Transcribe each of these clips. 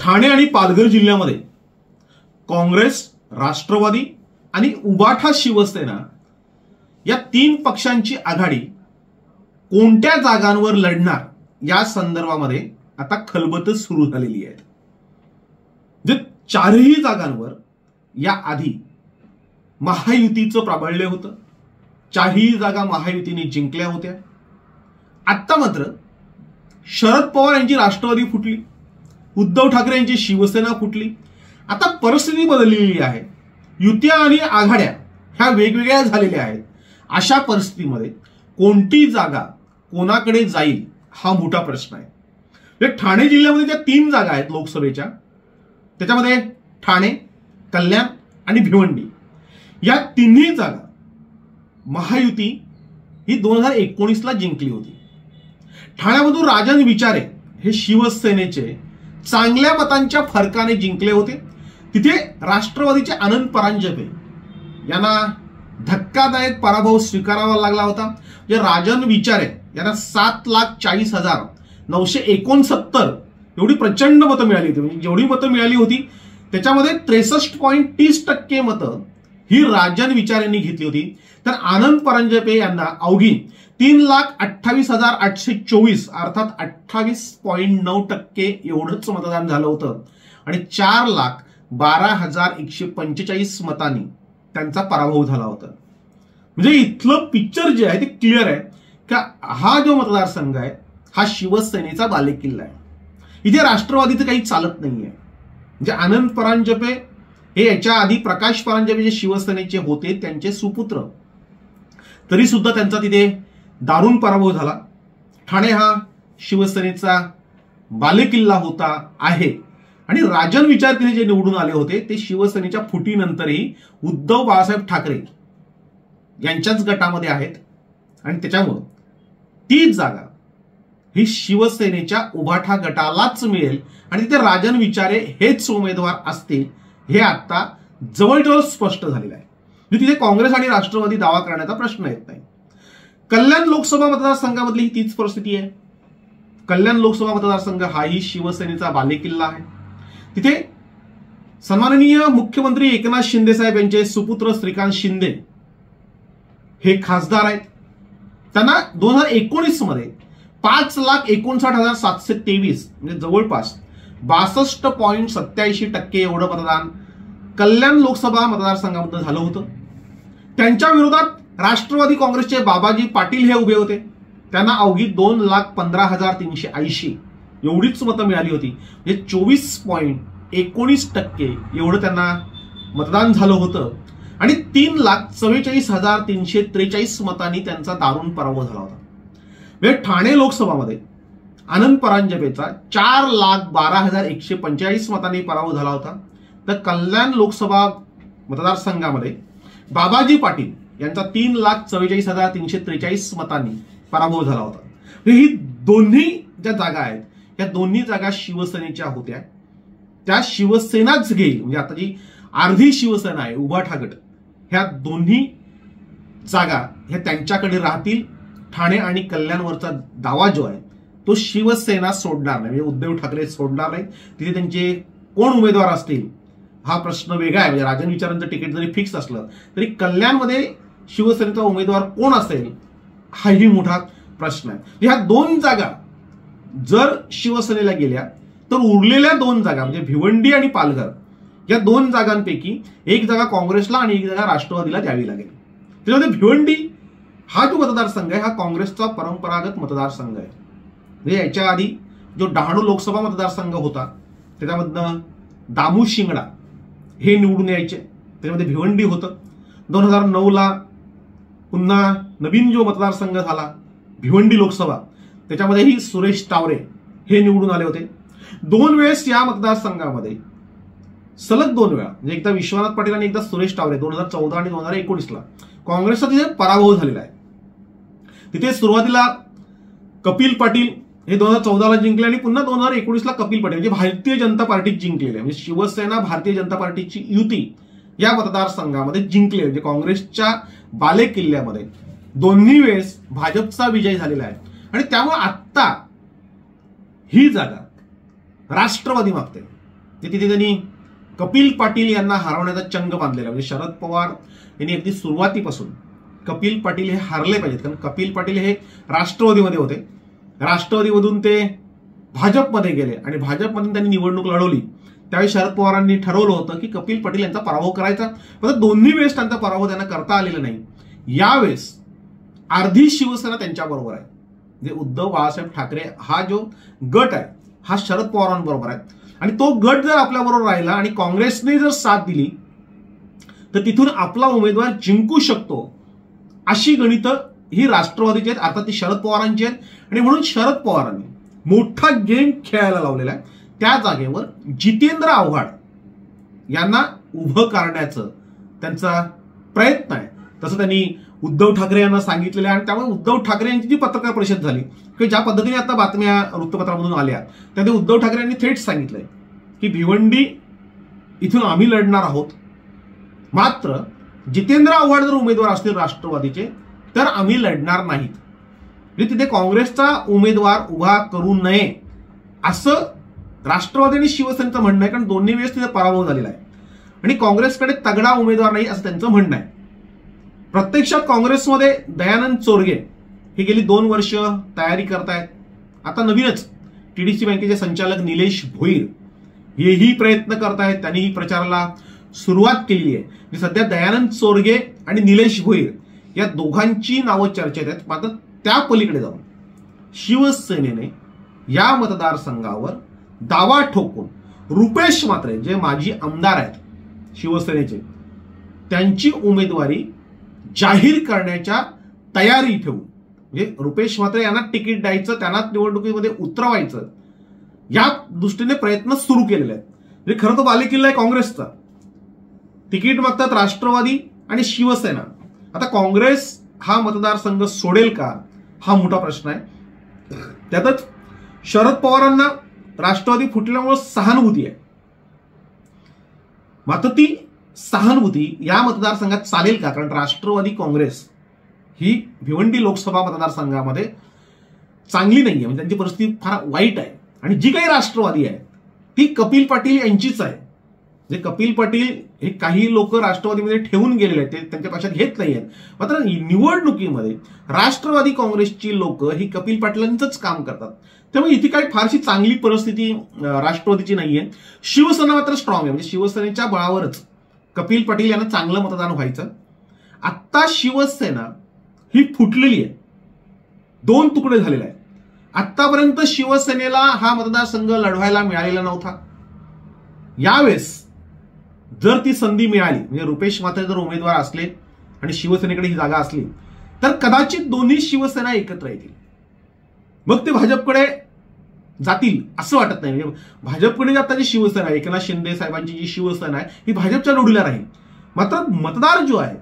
ठाणे आणि पालघर जिल्ह्यामध्ये काँग्रेस, राष्ट्रवादी आणि उबाठा शिवसेना या तीन पक्षांची आघाडी कोणत्या जागांवर लढणार या संदर्भामध्ये आता खलबत सुरू झालेली आहे। जे चारही जागांवर या आधी महायुतीचं प्राबल्य होतं, चारही जागा महायुतीने जिंकल्या होत्या। आता मात्र शरद पवार यांची राष्ट्रवादी फुटली, उद्धव ठाकरे यांची शिवसेना फुटली। आता परिस्थिती बदललेली आहे, युत्या आणि आघाड्या ह्या वेगवेगळ्या झालेल्या आहेत। अशा परिस्थितीमध्ये कोणती जागा कोणाकडे जाईल हा मोठा प्रश्न आहे। ठाणे जिल्ह्यामध्ये ज्या तीन जागा आहेत लोकसभेच्या, त्याच्यामध्ये ठाणे, कल्याण आणि भिवंडी या तिन्ही जागा महायुती ही 2019 ला जिंकली होती। ठाण्यामधून राजन विचारे हे शिवसेनेचे चांगल्या मतांच्या फरकाने जिंकले होते। तिथे राष्ट्रवादीचे आनंद परांजपे यांना धक्कादायक पराभव स्वीकारावा लागला होता। जे राजन विचारे यांना 7,40,969 एवढी प्रचंड मतं मिळाली होती। म्हणजे जेवढी मतं मिळाली होती त्याच्यामध्ये 63.30% मतं ही राजन विचारेंनी घेतली होती। तर आनंद परांजपे यांना अवघी 3,28,824 अर्थात 28.9% एवढंच मतदान झालं होतं आणि 4,12,145 मतांनी त्यांचा पराभव झाला होता। म्हणजे इथलं पिक्चर जे आहे ते क्लिअर आहे की हा जो मतदारसंघ आहे हा शिवसेनेचा बालेकिल्ला आहे। इथे राष्ट्रवादीचं काही चालत नाहीये। म्हणजे आनंद परांजपे हे याच्या आधी प्रकाश परांजपे जे शिवसेनेचे होते त्यांचे सुपुत्र, तरी सुद्धा त्यांचा तिथे दारुण पराभव झाला। ठाणे हा शिवसेनेचा बालेकिल्ला होता आहे आणि राजन विचार तिथे जे निवडून आले होते ते शिवसेनेच्या फुटीनंतरही उद्धव बाळासाहेब ठाकरे यांच्याच गटामध्ये आहेत आणि त्याच्यामुळे ती जागा ही शिवसेनेच्या उभाठा गटालाच मिळेल आणि तिथे राजन विचारे हेच उमेदवार असतील हे आता जवळजवळ स्पष्ट झालेलं आहे। तिथे काँग्रेस आणि राष्ट्रवादी दावा करण्याचा प्रश्न येत नाही। कल्याण लोकसभा मतदारसंघामधली तीच परिस्थिती आहे। कल्याण लोकसभा मतदारसंघ हाही शिवसेनेचा बालेकिल्ला आहे। तिथे सन्माननीय मुख्यमंत्री एकनाथ शिंदे साहेब यांचे सुपुत्र श्रीकांत शिंदे हे खासदार आहेत। त्यांना 2019 मध्ये 5,59,723 म्हणजे जवळपास 62.87% एवढं मतदान कल्याण लोकसभा मतदारसंघामध्ये झालं होतं। त्यांच्या विरोधात राष्ट्रवादी काँग्रेसचे बाबाजी पाटील हे उभे होते। त्यांना अवघी 2,15,380 एवढीच मतं मिळाली होती। म्हणजे 24.19% एवढं त्यांना मतदान झालं होतं आणि 3,44,343 मतांनी त्यांचा दारुण पराभव झाला होता। म्हणजे ठाणे लोकसभामध्ये आनंद परांजपेचा 4,12,145 मतांनी पराभव झाला होता। तर कल्याण लोकसभा मतदारसंघामध्ये बाबाजी पाटील यांचा 3,44,343 मतांनी पराभव झाला होता। ही दोन्ही ज्या जागा आहेत या दोन्ही जागा शिवसेनेच्या होत्या। त्या शिवसेनाच घेईल। म्हणजे आता जी अर्धी शिवसेना आहे उभाठा गट, ह्या दोन्ही जागा ह्या त्यांच्याकडे राहतील। ठाणे आणि कल्याणवरचा दावा जो आहे तो शिवसेना सोडणार नाही, म्हणजे उद्धव ठाकरे सोडणार नाही। तिथे त्यांचे कोण उमेदवार असतील हा प्रश्न वेगळा आहे। म्हणजे राजन विचारांचं तिकीट जरी फिक्स असलं तरी कल्याणमध्ये शिवसेनेचा उमेदवार कोण असेल हाही मोठा प्रश्न आहे। ह्या दोन जागा जर शिवसेनेला गेल्या तर उरलेल्या दोन जागा म्हणजे भिवंडी आणि पालघर या दोन जागांपैकी एक जागा काँग्रेसला आणि एक जागा राष्ट्रवादीला द्यावी लागेल। त्याच्यामध्ये भिवंडी हा जो मतदारसंघ आहे हा काँग्रेसचा परंपरागत मतदारसंघ आहे। म्हणजे याच्या आधी जो डहाणू लोकसभा मतदारसंघ होता त्याच्यामधनं दामू शिंगडा हे निवडून यायचे, त्याच्यामध्ये भिवंडी होतं। 2009 ला पुन्हा नवीन जो मतदारसंघ झाला भिवंडी लोकसभा त्याच्यामध्येही सुरेश टावरे हे निवडून आले होते। दोन वेळेस या मतदारसंघामध्ये सलग दोन वेळा म्हणजे एकदा विश्वनाथ पाटील आणि एकदा सुरेश टावरे 2014 आणि 2019 ला काँग्रेसचा तिथे पराभव झालेला आहे। तिथे सुरुवातीला कपिल पाटील हे 2014 ला जिंकले आणि पुन्हा 2019 ला कपिल पाटील म्हणजे भारतीय जनता पार्टी जिंकलेले, म्हणजे शिवसेना भारतीय जनता पार्टीची युती या मतदारसंघामध्ये जिंकले। म्हणजे काँग्रेसच्या बालेकिल्ल्यामध्ये दोन्ही वेळेस भाजपचा विजय झालेला आहे आणि त्यामुळे आत्ता ही जागा राष्ट्रवादी मागते। तिथे त्यांनी कपिल पाटील यांना हरवण्याचा चंग बांधलेला. म्हणजे शरद पवार यांनी अगदी सुरुवातीपासून कपिल पाटील हे हारले पाहिजेत, कारण कपिल पाटील हे राष्ट्रवादीमध्ये होते. राष्ट्रवादीमधून ते भाजपमध्ये गेले आणि भाजपमधून त्यांनी निवडणूक लढवली. त्यावेळी शरद पवारांनी ठरवलं होतं की कपिल पाटील यांचा पराभव करायचा, पण दोन्ही वेळेस त्यांचा पराभव त्यांना करता आलेला नाही. यावेळेस अर्धी शिवसेना त्यांच्याबरोबर आहे. म्हणजे उद्धव बाळासाहेब ठाकरे हा जो गट आहे हा शरद पवारांबरोबर आहे, आणि तो गट जर आपल्याबरोबर राहिला आणि काँग्रेसने जर साथ दिली तर तिथून आपला उमेदवार जिंकू शकतो, अशी गणितं ही राष्ट्रवादीची आहेत, अर्थात ती शरद पवारांची आहेत. आणि म्हणून शरद पवारांनी मोठा गेम खेळायला लावलेला आहे. त्या जागेवर जितेंद्र आव्हाड यांना उभं करण्याचं त्यांचा प्रयत्न आहे. तसं त्यांनी उद्धव ठाकरे यांना सांगितलेलं आहे. आणि त्यामुळे उद्धव ठाकरे यांची जी पत्रकार परिषद झाली की ज्या पद्धतीने आता बातम्या वृत्तपत्रामधून आल्या, त्यामध्ये उद्धव ठाकरे यांनी थेट सांगितलंय की भिवंडी इथून आम्ही लढणार आहोत, मात्र जितेंद्र आव्हाड जर उमेदवार असतील राष्ट्रवादीचे तर आम्ही लढणार नाहीत. म्हणजे तिथे काँग्रेसचा उमेदवार उभा करू नये असं राष्ट्रवादी आणि शिवसेनेचं म्हणणं आहे, कारण दोन्ही वेळेस तिथे पराभव झालेला आहे आणि काँग्रेसकडे तगडा उमेदवार नाही असं त्यांचं म्हणणं आहे. प्रत्यक्षात काँग्रेसमध्ये दयानंद चोरगे हे गेली 2 वर्ष तयारी करतायत. आता नवीनच टीडीसी बँकेचे संचालक निलेश भोईर हेही प्रयत्न करतायत, त्यांनीही प्रचाराला सुरुवात केली आहे. सध्या दयानंद चोरगे आणि निलेश भोईर या दोघांची नावं चर्चेत आहेत. मात्र त्या पलीकडे जाऊन शिवसेनेने या मतदारसंघावर दावा ठोकून रुपेश म्हात्रे जे माजी आमदार आहेत शिवसेनेचे, त्यांची उमेदवारी जाहीर करण्याच्या तयारी ठेवून, म्हणजे रुपेश म्हात्रे यांना तिकीट द्यायचं, त्यांना निवडणुकीमध्ये उतरवायचं, या दृष्टीने प्रयत्न सुरू केलेले आहेत. म्हणजे खरं तर बालेकिल्ला आहे काँग्रेसचा. तिकीट मागतात राष्ट्रवादी आणि शिवसेना. आता काँग्रेस हा मतदारसंघ सोडेल का हा मोठा प्रश्न आहे. त्यातच शरद पवारांना राष्ट्रवादी फुटल्यामुळे सहानुभूती आहे, मात्र ती सहानुभूती या मतदारसंघात चालेल का? कारण राष्ट्रवादी काँग्रेस ही भिवंडी लोकसभा मतदारसंघामध्ये चांगली नाहीये, म्हणजे त्यांची परिस्थिती फार वाईट आहे. आणि जी काही राष्ट्रवादी आहे ती कपिल पाटील यांचीच आहे. जे कपिल पाटील हे काही लोक राष्ट्रवादीमध्ये ठेवून गेलेले आहेत, ते त्यांच्या पक्षात घेत नाही आहेत. मात्र निवडणुकीमध्ये राष्ट्रवादी काँग्रेसची लोक ही कपिल पाटलांचंच काम करतात. त्यामुळे इथे काही फारशी चांगली परिस्थिती राष्ट्रवादीची नाहीये. शिवसेना मात्र स्ट्रॉंग आहे, म्हणजे शिवसेनेच्या बळावरच कपिल पाटील यांना चांगलं मतदान व्हायचं. आत्ता शिवसेना ही फुटलेली आहे, 2 तुकडे झालेले आहेत. आतापर्यंत शिवसेनेला हा मतदारसंघ लढवायला मिळालेला नव्हता. यावेळेस जर ती संधी मिळाली, म्हणजे रुपेश म्हात्रे जर उमेदवार असले आणि शिवसेनेकडे ही जागा असली तर कदाचित दोन्ही शिवसेना एकत्र येतील. मग ते भाजपकडे जातील असं वाटत नाही. म्हणजे भाजपकडे आता जी शिवसेना आहे, एकनाथ शिंदे साहेबांची जी शिवसेना आहे ही भाजपच्या जोडीला राहील. मात्र मतदार जो आहे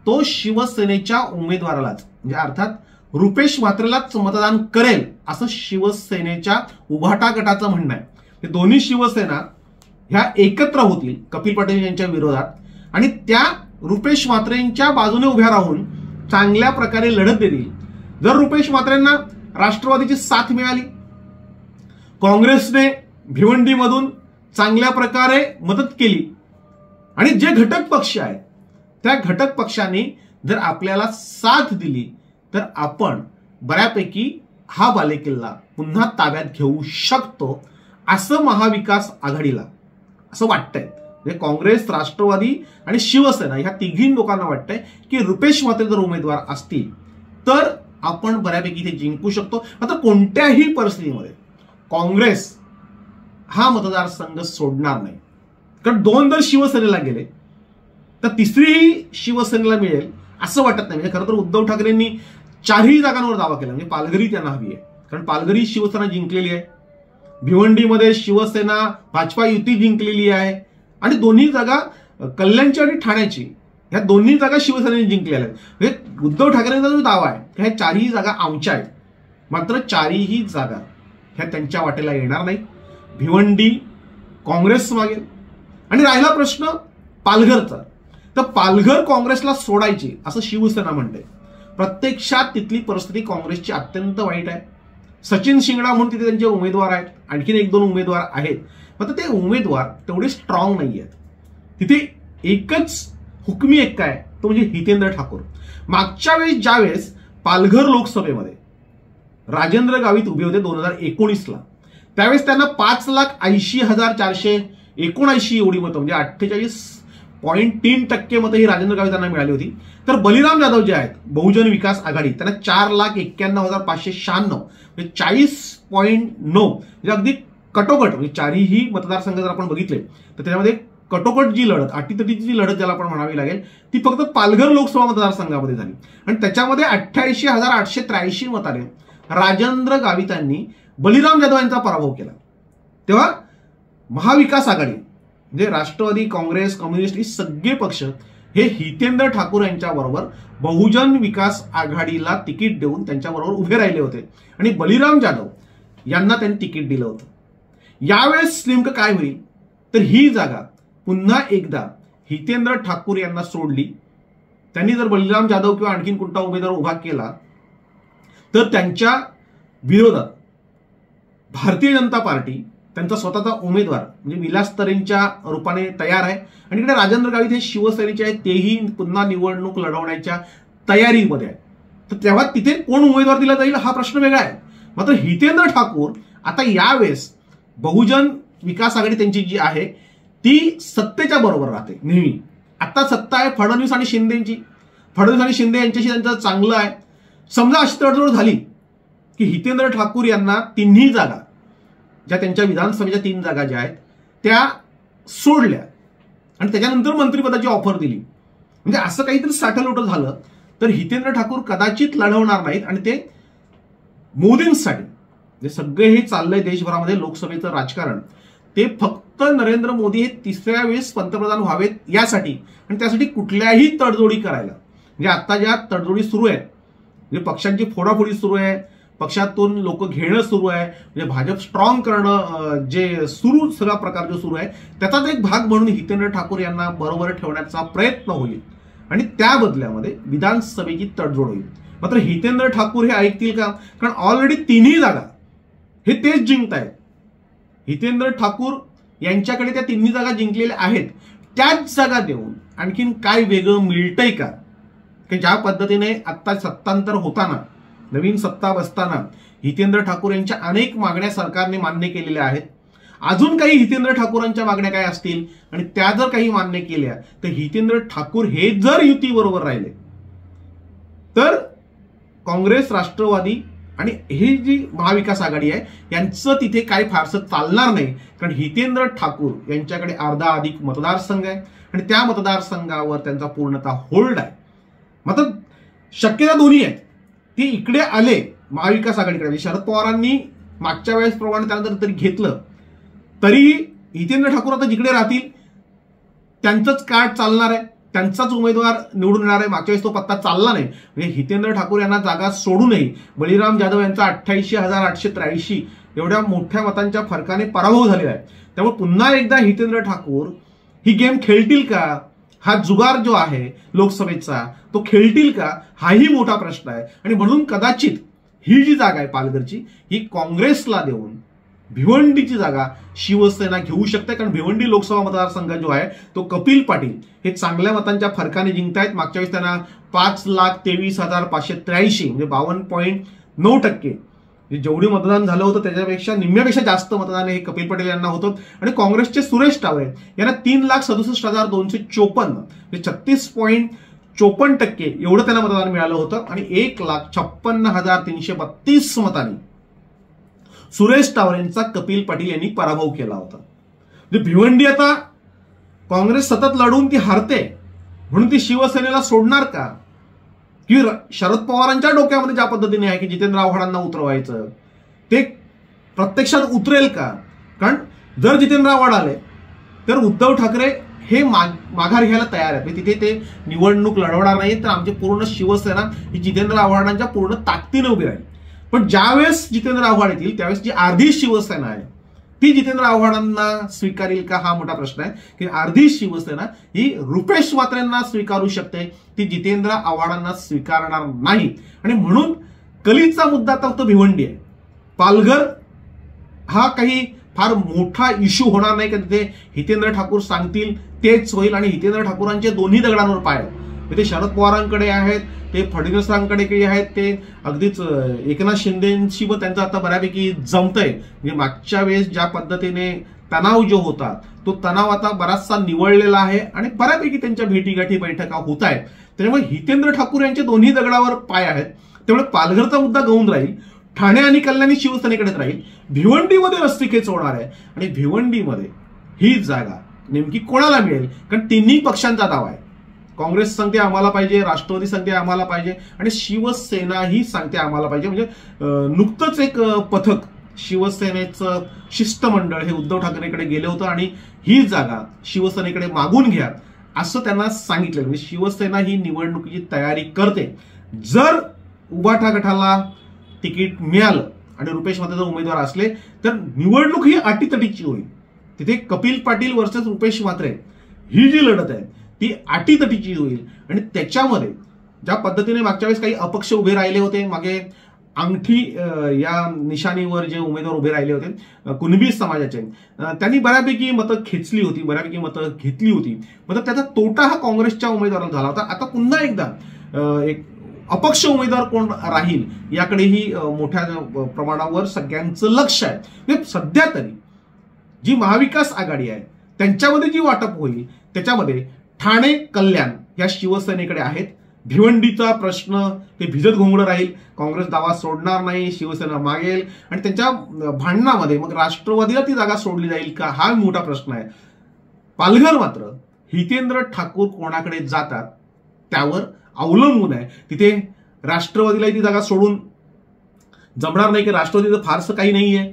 तो शिवसेनेच्या उमेदवारालाच, म्हणजे अर्थात रुपेश म्हात्रेलाच मतदान करेल असं शिवसेनेच्या उभाटा गटाचं म्हणणं आहे. दोन्ही शिवसेना ह्या एकत्र होतील कपिल पाटील यांच्या विरोधात आणि त्या रुपेश म्हात्रेंच्या बाजूने उभ्या राहून चांगल्या प्रकारे लढत देतील. जर रुपेश म्हात्रेंना राष्ट्रवादीची साथ मिळाली, काँग्रेसने भिवंडीमधून चांगल्या प्रकारे मदत केली आणि जे घटक पक्ष आहेत त्या घटक पक्षांनी जर आपल्याला साथ दिली तर आपण बऱ्यापैकी हा बालेकिल्ला पुन्हा ताब्यात घेऊ शकतो असं महाविकास आघाडीला असं वाटतंय. म्हणजे काँग्रेस, राष्ट्रवादी आणि शिवसेना ह्या तिघी लोकांना वाटतंय की रुपेश म्हात्रे जर उमेदवार असतील तर आपण बऱ्यापैकी इथे जिंकू शकतो. मात्र कोणत्याही परिस्थितीमध्ये काँग्रेस हा मतदारसंघ सोडणार नाही, कारण 2 जर शिवसेनेला गेले तर तिसरीही शिवसेनेला मिळेल असं वाटत नाही. म्हणजे खरं तर उद्धव ठाकरेंनी 4ही जागांवर दावा केला, म्हणजे पालघरी त्यांना हवी आहे, कारण पालघरी शिवसेना जिंकलेली आहे, भिवंडीमध्ये शिवसेना भाजपा युती जिंकलेली आहे आणि दोन्ही जागा कल्याणची आणि ठाण्याची ह्या दोन्ही जागा शिवसेनेने जिंकलेल्या आहेत. म्हणजे उद्धव ठाकरेंचा जो दावा आहे ह्या 4ही जागा आमच्या आहेत, मात्र 4ही जागा ह्या त्यांच्या वाटेला येणार नाही. भिवंडी काँग्रेस मागेल. आणि राहिला प्रश्न पालघरचा, तर पालघर काँग्रेसला सोडायची असं शिवसेना म्हणते. प्रत्यक्षात तिथली परिस्थिती काँग्रेसची अत्यंत वाईट आहे. सचिन शिंगडा म्हणून तिथे त्यांचे उमेदवार आहेत, आणखीन 1-2 उमेदवार आहेत. मात्र ते उमेदवार तेवढे स्ट्रॉंग नाही आहेत. तिथे एकच हुकमी एक काय तो म्हणजे हितेंद्र ठाकूर. मागच्या वेळेस ज्यावेळेस पालघर लोकसभेमध्ये राजेंद्र गावित उभे होते 2019ला, त्यावेळेस त्यांना 5,80,479 एवढी मतं म्हणजे 48.3% मतं ही राजेंद्र गावित यांना मिळाली होती. तर बलिराम जाधव जे आहेत बहुजन विकास आघाडी, त्यांना 4,91,596 म्हणजे 40.9 म्हणजे अगदी कटोकट, म्हणजे चारही मतदारसंघ जर आपण बघितले तर त्याच्यामध्ये कटोकट जी लढत, अटीतटीची जी लढत ज्याला आपण म्हणावी लागेल, ती फक्त पालघर लोकसभा मतदारसंघामध्ये झाली आणि त्याच्यामध्ये 88,883 मताने राजेंद्र गावितांनी बलिराम जाधव यांचा पराभव केला. तेव्हा महाविकास आघाडी म्हणजे राष्ट्रवादी, काँग्रेस, कम्युनिस्ट ही सगळे पक्ष हे हितेंद्र ठाकूर यांच्या बरोबर बहुजन विकास आघाडीला तिकीट देऊन त्यांच्याबरोबर उभे राहिले होते आणि बलिराम जाधव यांना त्यांनी तिकीट दिलं होतं. यावेळेस नेमकं काय होईल तर ही जागा पुन्हा एकदा हितेंद्र ठाकूर यांना सोडली, त्यांनी जर बलिराम जाधव किंवा आणखीन कोणता उमेदवार उभा केला तर त्यांच्या विरोधात भारतीय जनता पार्टी त्यांचा स्वतःचा उमेदवार म्हणजे विलास तरेंच्या रूपाने तयार आहे आणि इकडे राजेंद्र गावित हे शिवसेनेचे आहेत, तेही पुन्हा निवडणूक लढवण्याच्या तयारीमध्ये आहे. तर तेव्हा तिथे कोण उमेदवार दिला जाईल हा प्रश्न वेगळा आहे. मात्र हितेंद्र ठाकूर आता यावेळेस बहुजन विकास आघाडी त्यांची जी आहे ती सत्तेच्या बरोबर राहते नेहमी. आता सत्ता आहे फडणवीस आणि शिंदेची, फडणवीस आणि शिंदे यांच्याशी त्यांचं चांगलं आहे. समजा अशी तडजोड झाली की हितेंद्र ठाकूर यांना तिन्ही जागा, ज्या त्यांच्या विधानसभेच्या 3 जागा ज्या आहेत त्या सोडल्या आणि त्याच्यानंतर मंत्रिपदाची ऑफर दिली, म्हणजे असं काहीतरी साठलोट झालं तर हितेंद्र ठाकूर कदाचित लढवणार नाहीत आणि ते मोदींसाठी जे सगळे हे चाललंय देशभरामध्ये लोकसभेचं राजकारण, ते फक्त नरेंद्र मोदी हे 3ऱ्या वेळेस पंतप्रधान व्हावेत यासाठी आणि त्यासाठी कुठल्याही तडजोडी करायला, म्हणजे आता ज्या तडजोडी सुरू आहेत, म्हणजे पक्षांची फोडाफोडी सुरू आहे, पक्षातून लोक घेणं सुरू आहे, म्हणजे भाजप स्ट्रॉंग करणं जे सुरू सगळा प्रकार जो सुरू आहे त्याचाच एक भाग म्हणून हितेंद्र ठाकूर यांना बरोबर ठेवण्याचा प्रयत्न होईल आणि त्या बदल्यामध्ये विधानसभेची तडजोड होईल. मात्र हितेंद्र ठाकूर हे ऐकतील का? कारण ऑलरेडी तिन्ही जागा हे तेच जिंकतायत. हितेंद्र ठाकूर यांच्याकडे त्या तिन्ही जागा जिंकलेल्या आहेत, त्याच जागा देऊन आणखीन काय वेगळं मिळतंय का? की ज्या पद्धतीने आता सत्तांतर होताना, नवीन सत्ता बसताना हितेंद्र ठाकूर यांच्या अनेक मागण्या सरकारने मान्य केलेल्या आहेत. अजून काही हितेंद्र ठाकूरांच्या मागण्या काय असतील आणि त्या जर काही मान्य केल्या तर हितेंद्र ठाकूर हे जर युतीबरोबर राहिले तर काँग्रेस, राष्ट्रवादी आणि ही जी महाविकास आघाडी आहे यांचं तिथे काय फारसं चालणार नाही. कारण हितेंद्र ठाकूर यांच्याकडे अर्धा अधिक मतदारसंघ आहे आणि त्या मतदारसंघावर त्यांचा पूर्णतः होल्ड आहे. मात्र शक्यता दोन्ही आहेत, ती इकडे आले महाविकास आघाडीकडे. शरद पवारांनी मागच्या वेळेस प्रमाणे त्यानंतर तरी घेतलं तरी हितेंद्र ठाकूर आता जिकडे राहतील त्यांचंच कार्ड चालणार आहे, त्यांचाच उमेदवार निवडून येणार आहे. मागच्या वेळेस तो पत्ता चालला नाही, म्हणजे हितेंद्र ठाकूर यांना जागा सोडूनही बलिराम जाधव यांचा 88,883 एवढ्या मोठ्या मतांच्या फरकाने पराभव झालेला आहे. त्यामुळे पुन्हा एकदा हितेंद्र ठाकूर ही गेम खेळतील का? हा जुगार जो आहे लोकसभेचा तो खेळतील का? हाही मोठा प्रश्न आहे आणि म्हणून कदाचित ही जी जागा आहे पालघरची ही काँग्रेसला देऊन भिवंडीची जागा शिवसेना घेऊ शकते. कारण भिवंडी लोकसभा मतदारसंघ जो आहे तो कपिल पाटील हे चांगल्या मतांच्या फरकाने जिंकतायत. मागच्या वेळेस त्यांना 5,23,583 म्हणजे 52.9%, जेवढी मतदान झालं होतं त्याच्यापेक्षा निम्म्यापेक्षा जास्त मतदान हे कपिल पटेल यांना होतं. आणि काँग्रेसचे सुरेश टावरे यांना 3,67,254 म्हणजे 36.54% एवढं त्यांना मतदान मिळालं होतं आणि 1,56,332 मतांनी सुरेश टावरेंचा कपिल पाटील यांनी पराभव केला होता. म्हणजे भिवंडी आता काँग्रेस सतत लढून ती हारते म्हणून ती शिवसेनेला सोडणार का? की शरद पवारांच्या डोक्यामध्ये ज्या पद्धतीने आहे की जितेंद्र आव्हाडांना उतरवायचं ते प्रत्यक्षात उतरेल का? कारण जर जितेंद्र आव्हाड आले तर उद्धव ठाकरे हे माघार घ्यायला तयार आहेत, तिथे ते निवडणूक लढवणार नाही. तर आमची पूर्ण शिवसेना ही जितेंद्र आव्हाडांच्या पूर्ण ताकदीने उभी राहील. पण ज्यावेळेस जितेंद्र आव्हाड येतील त्यावेळेस जी अर्धी शिवसेना आहे ती जितेंद्र आव्हाडांना स्वीकारेल का हा मोठा प्रश्न आहे. की अर्धी शिवसेना ही रुपेश म्हात्रेंना स्वीकारू शकते, ती जितेंद्र आव्हाडांना स्वीकारणार नाही. आणि म्हणून कलीचा मुद्दा तर तो भिवंडी आहे. पालघर हा काही फार मोठा इश्यू होणार नाही, की तिथे हितेंद्र ठाकूर सांगतील तेच होईल आणि हितेंद्र ठाकूरांचे दोन्ही दगडांवर पाय आहेत. ते शरद पवारांकडे आहेत, ते फडणवीसांकडे काही आहेत, ते अगदीच एकनाथ शिंदेशी पण त्यांचं आता बऱ्यापैकी जमतंय. म्हणजे मागच्या वेळेस ज्या पद्धतीने तणाव जो होता तो तणाव आता बराचसा निवळलेला आहे आणि बऱ्यापैकी त्यांच्या भेटीगाठी बैठका होत आहेत. त्याच्यामुळे हितेंद्र ठाकूर यांचे दोन्ही दगडावर पाय आहेत. त्यामुळे पालघरचा मुद्दा गळून राहील, ठाणे आणि कल्याणी शिवसेनेकडेच राहील. भिवंडीमध्ये रस्तिकेच होणार आहे आणि भिवंडीमध्ये ही जागा नेमकी कोणाला मिळेल, कारण तिन्ही पक्षांचा दावा आहे. काँग्रेस सांगते आम्हाला पाहिजे, राष्ट्रवादी सांगते आम्हाला पाहिजे आणि शिवसेनाही सांगते आम्हाला पाहिजे. म्हणजे नुकतंच एक पथक शिवसेनेचं शिष्टमंडळ हे उद्धव ठाकरेकडे गेलं होतं आणि ही जागा शिवसेनेकडे मागून घ्या असं त्यांना सांगितलं. म्हणजे शिवसेना ही निवडणुकीची तयारी करते. जर उभाठा गटाला तिकीट मिळालं आणि रुपेश म्हात्रे जर उमेदवार असले तर निवडणूक ही अटीतटीची होईल. तिथे कपिल पाटील वर्सेस रुपेश म्हात्रे ही जी लढत आहे ती अटीतटीची होईल आणि त्याच्यामध्ये ज्या पद्धतीने मागच्या वेळेस काही अपक्ष उभे राहिले होते, मागे अंगठी या निशाणीवर जे उमेदवार उभे राहिले होते कुणबी समाजाचे, त्यांनी बऱ्यापैकी मतं खेचली होती, बऱ्यापैकी मतं घेतली होती. मात्र त्याचा तोटा हा काँग्रेसच्या उमेदवाराला झाला होता. आता पुन्हा एकदा एक अपक्ष उमेदवार कोण राहील याकडेही मोठ्या प्रमाणावर सगळ्यांचं लक्ष आहे. म्हणजे सध्या तरी जी महाविकास आघाडी आहे त्यांच्यामध्ये जी वाटप होईल त्याच्यामध्ये ठाणे कल्याण या शिवसेनेकडे आहेत. भिवंडीचा प्रश्न ते भिजत घोंगडं राहील, काँग्रेस दावा सोडणार नाही, शिवसेना मागेल आणि त्यांच्या भांडणामध्ये मग राष्ट्रवादीला ती जागा सोडली जाईल का हा मोठा प्रश्न आहे. पालघर मात्र हितेंद्र ठाकूर कोणाकडे जातात त्यावर अवलंबून आहे. तिथे राष्ट्रवादीलाही ती जागा सोडून जमणार नाही, की राष्ट्रवादीचं फारसं काही नाहीये,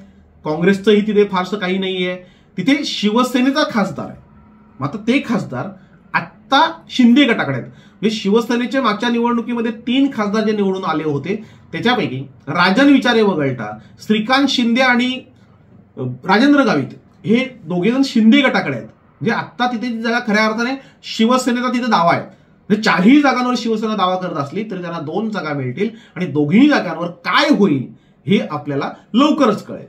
काँग्रेसचंही तिथे फारसं काही नाहीये. तिथे शिवसेनेचा खासदार आहे. मात्र ते खासदार आत्ता शिंदे गटाकडे आहेत. म्हणजे शिवसेनेचे मागच्या निवडणुकीमध्ये 3 खासदार जे निवडून आले होते त्याच्यापैकी राजन विचारे वगळता श्रीकांत शिंदे आणि राजेंद्र गावित हे दोघेजण शिंदे गटाकडे आहेत. म्हणजे आत्ता तिथे जी जागा खऱ्या अर्थाने शिवसेनेचा तिथे दावा आहे. म्हणजे 4ही जागांवर शिवसेना दावा करत असली तरी त्यांना 2 जागा मिळतील आणि दोघीही जागांवर काय होईल हे आपल्याला लवकरच कळेल.